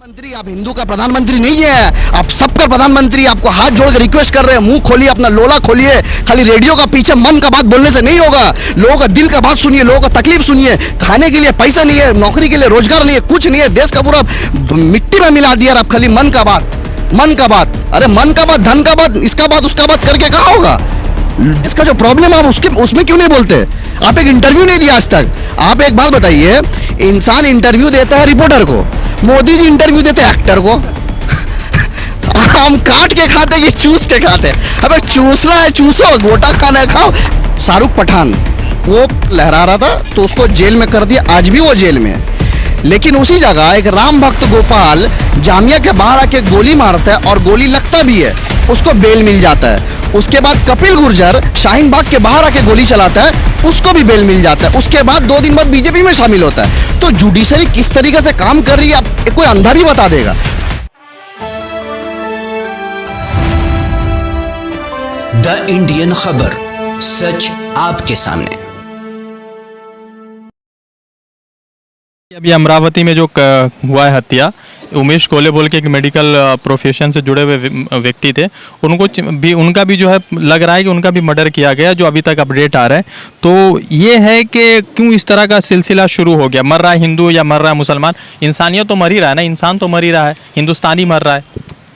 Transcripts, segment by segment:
मंत्री, आप हिंदू का प्रधानमंत्री नहीं है, आप सबका प्रधानमंत्री। आपको हाथ जोड़ के रिक्वेस्ट कर रहे हैं, मुंह खोलिए, अपना लोला खोलिए। खाली रेडियो का पीछे मन का बात बोलने से नहीं होगा। लोगों का दिल का बात सुनिए, लोगों का तकलीफ सुनिए। खाने के लिए पैसा नहीं है, नौकरी के लिए रोजगार नहीं है, कुछ नहीं है, देश का पूरा मिट्टी में मिला दिया। आप खाली मन का बात, मन का बात, अरे मन का बात, धन का बात, इसका बात, उसका बात करके कहाँ होगा? इसका जो प्रॉब्लम है आप उसमें क्यों नहीं बोलते? आप एक इंटरव्यू नहीं दिया आज तक। आप एक बात बताइए, इंसान इंटरव्यू देता है रिपोर्टर को, मोदी जी इंटरव्यू देते हैं एक्टर को। हम काट के खाते, ये चूस के खाते। अबे चूसना है चूसो, गोटा खाना है खाओ। शाहरुख पठान वो लहरा रहा था तो उसको जेल में कर दिया, आज भी वो जेल में है। लेकिन उसी जगह एक राम भक्त गोपाल जामिया के बाहर आके गोली मारता है और गोली लगता भी है, उसको बेल मिल जाता है। उसके बाद कपिल गुर्जर शाहीन बाग के बाहर आके गोली चलाता है, उसको भी बेल मिल जाता है। उसके बाद 2 दिन बाद बीजेपी में शामिल होता है। तो जुडिशरी किस तरीके से काम कर रही है, आप कोई अंधा भी बता देगा। द इंडियन खबर, सच आपके सामने। अभी अमरावती में जो हुआ है हत्या, उमेश कोले बोल के एक मेडिकल प्रोफेशन से जुड़े हुए व्यक्ति थे, उनका भी जो है लग रहा है कि उनका भी मर्डर किया गया, जो अभी तक अपडेट आ रहा है। तो ये है कि क्यों इस तरह का सिलसिला शुरू हो गया? मर रहा है हिंदू या मर रहा है मुसलमान? इंसानियत तो मर ही रहा है ना, इंसान तो मर ही रहा है, हिंदुस्तानी मर रहा है।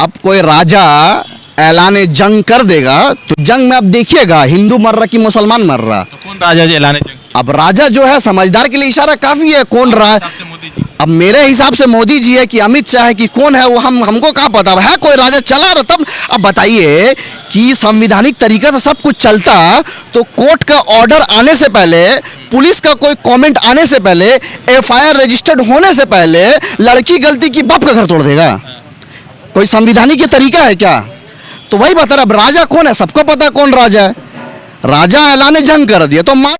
अब कोई राजा ऐलान जंग कर देगा तो जंग में अब देखिएगा हिंदू मर रहा कि मुसलमान मर रहा। तो कौन राजा ऐलान जंग? अब राजा जो है समझदार के लिए इशारा काफी है। कौन रहा है? अब मेरे हिसाब से मोदी जी है कि अमित शाह है कि कौन है वो हमको क्या पता है। कोई राजा चला रहा तब। अब बताइए कि संवैधानिक तरीके से सब कुछ चलता तो कोर्ट का ऑर्डर आने से पहले, पुलिस का कोई कमेंट आने से पहले, एफआईआर रजिस्टर्ड होने से पहले लड़की गलती की बाप का घर तोड़ देगा? कोई संवैधानिक तरीका है क्या? तो वही बता रहा। अब राजा कौन है सबको पता कौन राजा है। राजा ऐलान जंग कर दिया तो मान।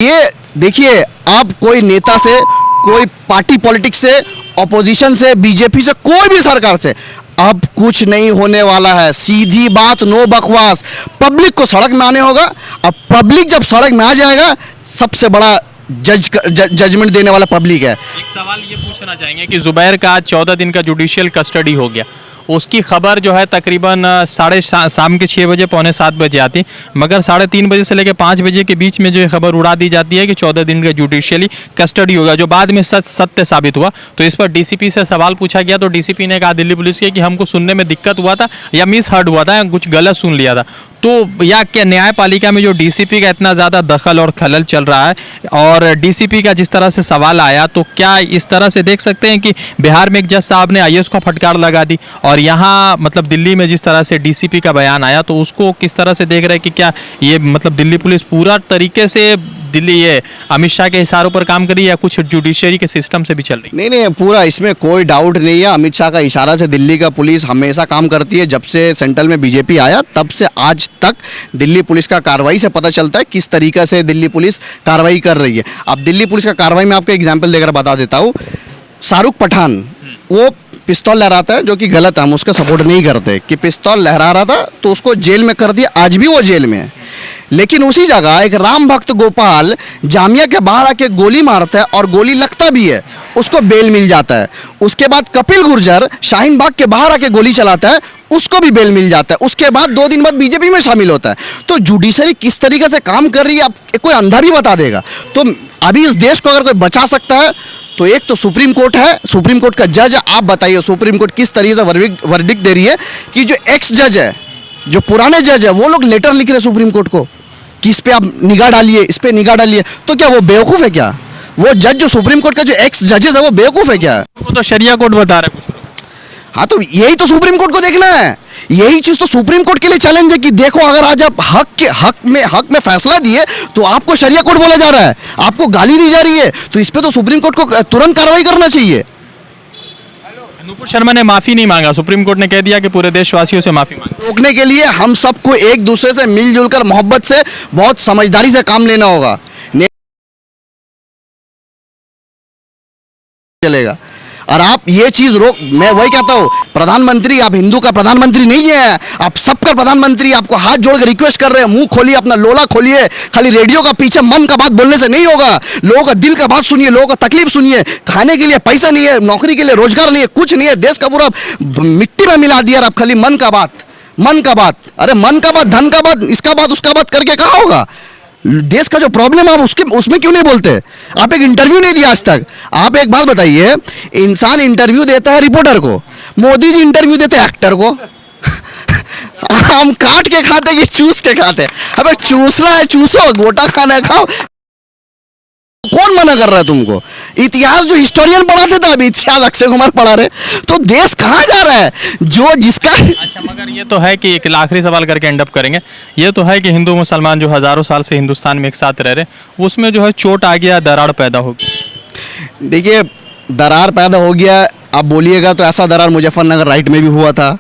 ये देखिए, आप कोई नेता से, कोई पार्टी पॉलिटिक्स से, ऑपोजिशन से, बीजेपी से, कोई भी सरकार से अब कुछ नहीं होने वाला है। सीधी बात, नो बकवास। पब्लिक को सड़क में आने होगा। अब पब्लिक जब सड़क में आ जाएगा, सबसे बड़ा जजमेंट देने वाला पब्लिक है। एक सवाल ये पूछना चाहेंगे कि जुबैर का आज 14 दिन का जुडिशियल कस्टडी हो गया, उसकी खबर जो है तकरीबन शाम के 6 बजे, पौने 7 बजे आती, मगर 3:30 बजे से लेकर 5 बजे के बीच में जो खबर उड़ा दी जाती है कि 14 दिन का जुडिशियली कस्टडी होगा, जो बाद में सत्य साबित हुआ। तो इस पर डीसीपी से सवाल पूछा गया तो डीसीपी ने कहा दिल्ली पुलिस के कि हमको सुनने में दिक्कत हुआ था या मिस हर्ड हुआ था, कुछ गलत सुन लिया था। तो या क्या न्यायपालिका में जो डीसीपी का इतना ज़्यादा दखल और खलल चल रहा है और डीसीपी का जिस तरह से सवाल आया, तो क्या इस तरह से देख सकते हैं कि बिहार में एक जज साहब ने आईएएस को फटकार लगा दी और यहाँ मतलब दिल्ली में जिस तरह से डीसीपी का बयान आया, तो उसको किस तरह से देख रहे हैं कि क्या ये मतलब दिल्ली पुलिस पूरा तरीके से ये अमित शाह के इशारों पर काम करी या कुछ जुडिशरी के सिस्टम से भी चल रही? नहीं, पूरा इसमें कोई डाउट नहीं है। अमित शाह का इशारा से दिल्ली का पुलिस हमेशा काम करती है। जब से सेंट्रल में बीजेपी आया तब से आज तक दिल्ली पुलिस का कार्रवाई से पता चलता है किस तरीके से दिल्ली पुलिस कार्रवाई कर रही है। अब दिल्ली पुलिस का कार्रवाई में आपको एग्जाम्पल देकर बता देता हूँ। शाहरुख पठान वो पिस्तौल लहराता है, जो कि गलत है, हम उसका सपोर्ट नहीं करते कि पिस्तौल लहरा रहा था तो उसको जेल में कर दिया, आज भी वो जेल में है। लेकिन उसी जगह एक राम भक्त गोपाल जामिया के बाहर आके गोली मारता है और गोली लगता भी है, उसको बेल मिल जाता है। उसके बाद कपिल गुर्जर शाहीन बाग के बाहर आके गोली चलाता है, उसको भी बेल मिल जाता है। उसके बाद 2 दिन बाद बीजेपी में शामिल होता है। तो जुडिशरी किस तरीके से काम कर रही है, आप कोई अंधा भी बता देगा। तो अभी इस देश को अगर कोई बचा सकता है तो एक तो सुप्रीम कोर्ट है, सुप्रीम कोर्ट का जज। आप बताइए सुप्रीम कोर्ट किस तरीके से वर्डिक्ट दे रही है कि जो एक्स जज है, जो पुराने जज है, वो लोग लेटर लिख रहे हैं सुप्रीम कोर्ट को कि इस पे आप निगाह डालिए, इस पे निगाह डालिए। तो क्या वो बेवकूफ़ है क्या? वो जज जो सुप्रीम कोर्ट का जो एक्स जजेस है वो बेवकूफ़ है क्या? वो तो शरिया कोर्ट बता रहा है। हाँ, तो यही तो सुप्रीम कोर्ट को देखना है। यही चीज तो सुप्रीम कोर्ट के लिए चैलेंज है कि देखो, अगर आज आप हक में फैसला दिए तो आपको शरिया कोर्ट बोला जा रहा है, आपको गाली दी जा रही है। तो इस पे तो सुप्रीम कोर्ट को तुरंत कार्रवाई करना चाहिए। नुपुर शर्मा ने माफी नहीं मांगा, सुप्रीम कोर्ट ने कह दिया कि पूरे देशवासियों से माफी मांगी। रोकने के लिए हम सबको एक दूसरे से मिलजुल कर, मोहब्बत से, बहुत समझदारी से काम लेना होगा, चलेगा। और आप ये चीज रोक, मैं वही कहता हूँ, प्रधानमंत्री, आप हिंदू का प्रधानमंत्री नहीं है, आप सबका प्रधानमंत्री, आपको हाथ जोड़ के रिक्वेस्ट कर रहे हैं, मुंह खोलिए, अपना लोला खोलिए, खाली रेडियो का पीछे मन का बात बोलने से नहीं होगा, लोगों का दिल का बात सुनिए, लोगों का तकलीफ सुनिए। खाने के लिए पैसा नहीं है, नौकरी के लिए रोजगार नहीं है, कुछ नहीं है, देश का पूरा मिट्टी में मिला दिया, आप खाली मन का बात, मन का बात, अरे मन का बात, धन का बात, इसका बात, उसका बात करके कहाँ होगा? देश का जो प्रॉब्लम है उसके उसमें क्यों नहीं बोलते? आप एक इंटरव्यू नहीं दिया आज तक। आप एक बात बताइए, इंसान इंटरव्यू देता है रिपोर्टर को, मोदी जी इंटरव्यू देते हैं एक्टर को। हम काट के खाते कि चूस के खाते? अबे चूसना है चूसो, गोटा खाना है खाओ, कौन मना कर रहा है तुमको? इतिहास जो हिस्टोरियन पढ़ाते थे, अभी इतिहास अक्षय कुमार पढ़ा रहे, तो देश कहाँ जा रहा है? जो जिसका अच्छा, मगर ये तो है कि एक आखिरी सवाल करके एंड अप करेंगे, ये तो है कि हिंदू मुसलमान जो हज़ारों साल से हिंदुस्तान में एक साथ रह रहे, उसमें जो है चोट आ गया, दरार पैदा होगी। देखिए, दरार पैदा हो गया, आप बोलिएगा तो ऐसा दरार मुजफ्फरनगर राइट में भी हुआ था,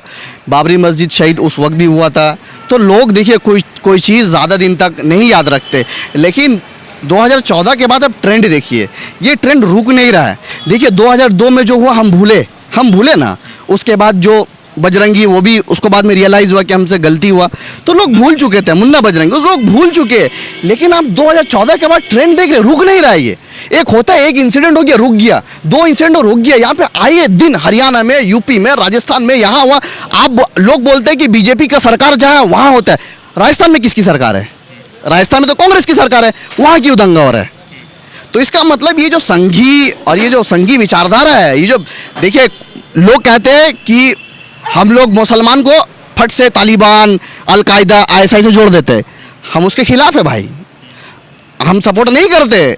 बाबरी मस्जिद शहीद उस वक्त भी हुआ था। तो लोग देखिए कोई चीज़ ज़्यादा दिन तक नहीं याद रखते, लेकिन 2014 के बाद अब ट्रेंड देखिए, ये ट्रेंड रुक नहीं रहा है। देखिए 2002 में जो हुआ हम भूले ना, उसके बाद जो बजरंगी, वो भी उसको बाद में रियलाइज़ हुआ कि हमसे गलती हुआ, तो लोग भूल चुके थे, मुन्ना बजरंगी लोग भूल चुके। लेकिन आप 2014 के बाद ट्रेंड देख रहे, रुक नहीं रहा है ये। एक होता है, एक इंसिडेंट हो गया रुक गया, दो इंसिडेंट रुक गया, यहाँ पे आए दिन हरियाणा में, यूपी में, राजस्थान में, यहाँ हुआ। आप लोग बोलते हैं कि बीजेपी का सरकार जहाँ वहाँ होता है, राजस्थान में किसकी सरकार है? राजस्थान में तो कांग्रेस की सरकार है, वहाँ क्यों दंगा हो रहा है? तो इसका मतलब ये जो संघी और ये जो संघी विचारधारा है, ये जो देखिए, लोग कहते हैं कि हम लोग मुसलमान को फट से तालिबान, अलकायदा, आईएसआई से जोड़ देते हैं, हम उसके खिलाफ है भाई, हम सपोर्ट नहीं करते।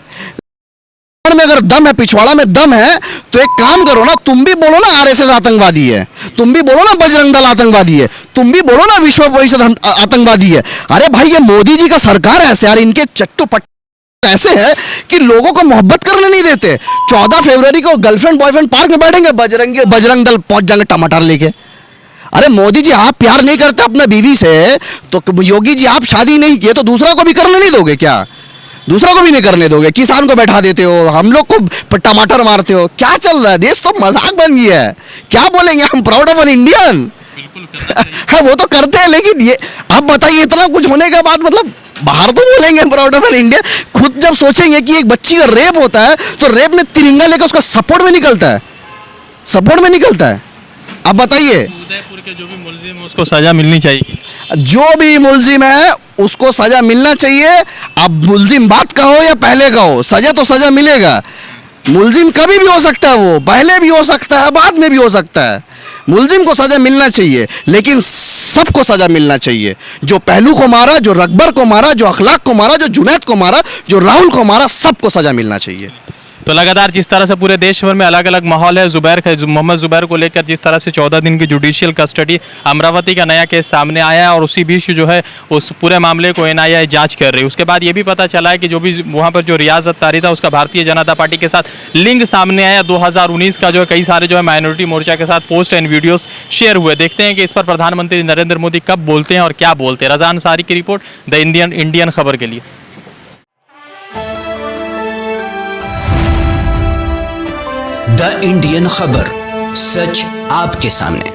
में अगर दम है, पिछवाड़ा में दम है, तो एक काम करो ना, तुम भी बोलो ना आरएसएस आतंकवादी है, तुम भी बोलो ना बजरंग दल आतंकवादी है, तुम भी बोलो ना विश्व परिषद आतंकवादी है। अरे भाई, ये मोदी जी का सरकार है ऐसे यार, इनके चट्टू पट्टू ऐसे है कि लोगों को मोहब्बत करने नहीं देते। 14 फरवरी को गर्लफ्रेंड बॉयफ्रेंड पार्क में बैठेंगे, बजरंग दल पहुंच जाएंगे टमाटर लेके। अरे मोदी जी, आप प्यार नहीं करते अपना बीवी से, तो योगी जी आप शादी नहीं किए तो दूसरा को भी करने नहीं दोगे क्या? दूसरा को भी नहीं करने दोगे, किसान को बैठा देते हो, हम लोग को टमाटर मारते हो, क्या चल रहा है? देश तो मजाक बन गया है। क्या बोलेंगे हम, प्राउड ऑफ एन इंडियन? हाँ, वो तो करते हैं, लेकिन ये आप बताइए, इतना कुछ होने के बाद मतलब बाहर तो बोलेंगे प्राउड ऑफ एन इंडिया, खुद जब सोचेंगे कि एक बच्ची का रेप होता है तो रेप में तिरंगा लेकर उसका सपोर्ट में निकलता है, सपोर्ट में निकलता है। आप बताइए, उदयपुर के जो भी मुलजिम है उसको सजा मिलनी चाहिए, जो भी मुलजिम है उसको सजा मिलना चाहिए। आप मुलजिम बात का हो या पहले का हो, सजा तो सजा मिलेगा। मुलजिम कभी भी हो सकता है, वो पहले भी हो सकता है, बाद में भी हो सकता है। मुलजिम को सजा मिलना चाहिए, लेकिन सबको सजा मिलना चाहिए। जो पहलू को मारा, जो रकबर को मारा, जो अखलाक को मारा, जो जुनैद को मारा, जो राहुल को मारा, सबको सजा मिलना चाहिए। तो लगातार जिस तरह से पूरे देश भर में अलग अलग माहौल है, मोहम्मद जुबैर को लेकर जिस तरह से 14 दिन की जुडिशियल कस्टडी, अमरावती का नया केस सामने आया है और उसी बीच जो है उस पूरे मामले को एनआईए जांच कर रही है। उसके बाद ये भी पता चला है कि जो भी वहाँ पर जो रियाज अत्तारी था, उसका भारतीय जनता पार्टी के साथ लिंक सामने आया। 2019 का जो है कई सारे जो है माइनॉरिटी मोर्चा के साथ पोस्ट एंड वीडियोस शेयर हुए। देखते हैं कि इस पर प्रधानमंत्री नरेंद्र मोदी कब बोलते हैं और क्या बोलते हैं। रज़ा अंसारी की रिपोर्ट द इंडियन खबर के लिए। द इंडियन खबर, सच आपके सामने।